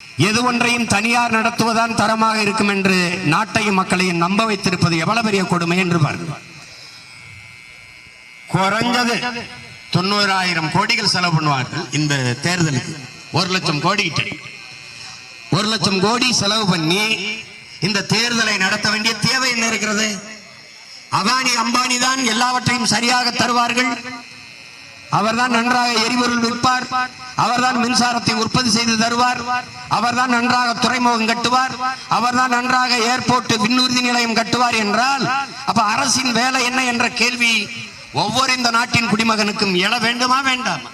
எது ஒன்றையும் தனியார் நடத்துவதான் தரமாக இருக்கும் என்று நாட்டையும் மக்களையும் நம்ப வைத்திருப்பது எவ்வளவு பெரிய கொடுமை என்று பாருங்கள். குறைஞ்சது 90,000 கோடிகள் செலவு பண்ணுவார்கள் இந்த தேர்தலுக்கு. 1,00,000 கோடி 1,00,000 கோடி செலவு பண்ணி இந்த தேர்தலை நடத்த வேண்டிய தேவை என்ன இருக்கிறது? அதானி அம்பானி தான் எல்லாவற்றையும் சரியாக தருவார்கள். அவர்தான் நன்றாக எரிபொருள் விற்பார், அவர்தான் மின்சாரத்தை உற்பத்தி செய்து தருவார், அவர்தான் நன்றாக துறைமுகம் கட்டுவார், அவர்தான் நன்றாக ஏர்போர்ட் விண்ணூர்தி நிலையம் கட்டுவார் என்றால் அப்ப அரசின் வேலை என்ன என்ற கேள்வி ஒவ்வொரு இந்த நாட்டின் குடிமகனுக்கும் எழ வேண்டுமா வேண்டாமா?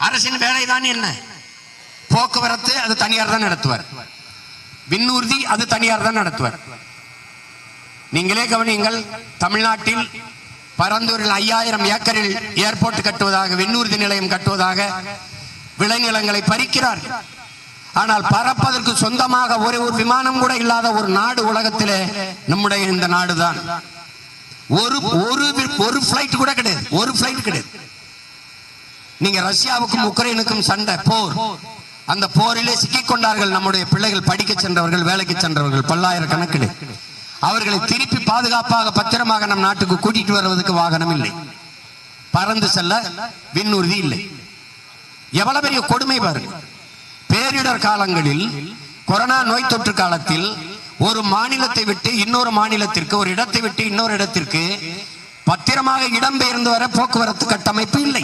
அரசின் வேலை தான் என்ன? போக்குவரத்து அது தனியார் தான் நடத்துவார், விண்ணூர்தி அது தனியார் தான் நடத்துவார். நீங்களே கவனியுங்கள், தமிழ்நாட்டில் பரந்தூரில் 5000 ஏக்கரில் ஏர்போர்ட் கட்டுவதாக, விண்ணூர்தி நிலையம் கட்டுவதாக விளைநிலங்களை பறிக்கிறார். ஆனால் பறப்பதற்கு சொந்தமாக ஒரு விமானம் கூட இல்லாத ஒரு நாடு உலகத்திலே நம்முடைய இந்த நாடுதான். ஒரு பிளைட் கூட கிடையாது, ஒரு பிளைட் கிடையாது. நீங்க ரஷ்யாவுக்கும் உக்ரைனுக்கும் சண்டை, போர், அந்த போரிலே சிக்கிக் கொண்டார்கள் நம்முடைய பிள்ளைகள், படிக்க சென்றவர்கள், வேலைக்கு சென்றவர்கள் பல்லாயிரக்கணக்கில். அவர்களை திருப்பி பாதுகாப்பாக பத்திரமாக நம் நாட்டுக்கு கூட்டிட்டு வருவதற்கு வாகனம் இல்லை, பறந்து செல்ல விண்ணூர்தி இல்லை. எவ்வளவு பெரிய கொடுமை பாருங்க. பேரிடர் காலங்களில், கொரோனா நோய் தொற்று காலத்தில் ஒரு மாநிலத்தை விட்டு இன்னொரு மாநிலத்திற்கு, ஒரு இடத்தை விட்டு இன்னொரு இடத்திற்கு பத்திரமாக இடம்பெயர்ந்து வர போக்குவரத்து கட்டமைப்பு இல்லை.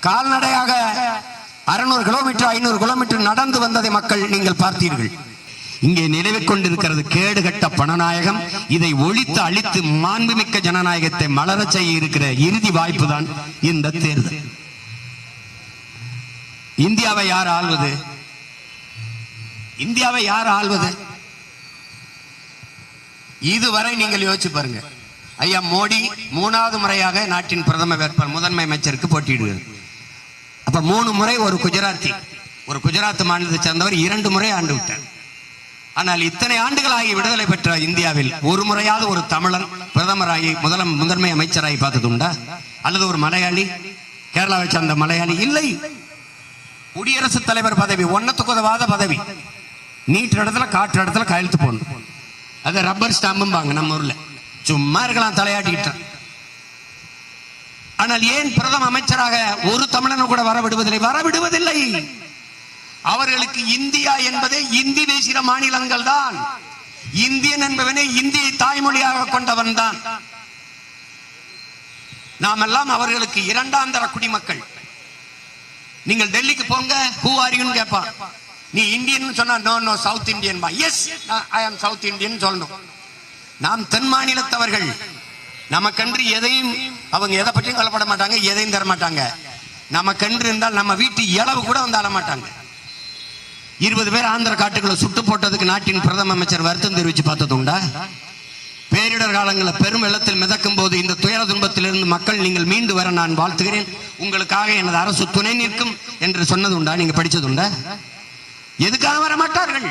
கால்நடையாக 600 கிலோமீட்டர் 500 கிலோமீட்டர் நடந்து வந்ததை மக்கள் நீங்கள் பார்த்தீர்கள். இங்கே நிலவிக் கொண்டிருக்கிறது கேடுகட்ட பணநாயகம். இதை ஒழித்து அழித்து மாண்புமிக்க ஜனநாயகத்தை மலரச் செய்ய இருக்கிற இறுதி வாய்ப்பு தான் இந்த தேர்தல். இந்தியாவை யார் ஆள்வது? இந்தியாவை யார் ஆள்வது? இதுவரை நீங்கள் யோசிச்சு பாருங்க. ஐயா மோடி 3வது முறையாக நாட்டின் பிரதம வேட்பாளர், முதன்மை அமைச்சருக்கு போட்டியிடுகிறார். அப்ப 3 முறை ஒரு குஜராத்தி, ஒரு குஜராத் மாநிலத்தை சேர்ந்தவர் 2 முறை ஆண்டு விட்டார். ஆனால் இத்தனை ஆண்டுகளாகி விடுதலை பெற்ற இந்தியாவில் ஒரு முறையாவது ஒரு தமிழன் பிரதமராகி முதன்மை அமைச்சராகி பார்த்தது உண்டா? அல்லது ஒரு மலையாளி, கேரளாவை சேர்ந்த மலையாளி? இல்லை. குடியரசுத் தலைவர் பதவி ஒன்னத்துக்கு உதவாத பதவி. நீட்டு இடத்துல காற்று இடத்துல கையெழுத்து போடணும், அது ரப்பர் ஸ்டாம்பும்பாங்க நம்ம ஊர்ல. சும்மா இருக்கலாம் தலையாட்டிக்கிட்ட. ஆனால் ஏன் பிரதம அமைச்சராக ஒரு தமிழனை கூட வரவிடுவதில்லை? அவர்களுக்கு இந்தியா என்பதே இந்தி பேசுகிற மாநிலங்கள் தான். இந்தியன் என்பவனே இந்தியை தாய்மொழியாக கொண்டவன் தான். நாம் எல்லாம் அவர்களுக்கு 2ஆம் தர குடிமக்கள். நீங்கள் டெல்லிக்கு போங்க, ஹூ ஆர் யூ கேட்பான். நீ இந்தியன் சொன்னா நோ சவுத் இந்தியன் பா. எஸ் ஐ ஆம் சவுத் இந்தியன் சொல்லணும். நாம் தென் மாநிலத்தவர்கள். நமக்கென்று எதையும் அவங்க எதை பற்றியும் கவலைப்பட மாட்டாங்க, எதையும் தர மாட்டாங்க. நமக்கென்று இருந்தால் நம்ம வீட்டு இளவு கூட வந்து ஆள மாட்டாங்க. 20 பேர் ஆந்திர காட்டுகளை சுட்டு போட்டதுக்கு நாட்டின் பிரதம அமைச்சர் வருத்தம் தெரிவிச்சு பார்த்தது உண்டா? பேரிடர் காலங்களில் பெரும் வெள்ளத்தில் மிதக்கும் போது இந்த துயர துன்பத்திலிருந்து மக்கள் நீங்கள் மீண்டு வர நான் வாழ்த்துகிறேன், உங்களுக்காக எனது அரசு துணை நிற்கும் என்று சொன்னது உண்டா? நீங்க படிச்சது உண்டா? எதுக்காக வர மாட்டார்கள்?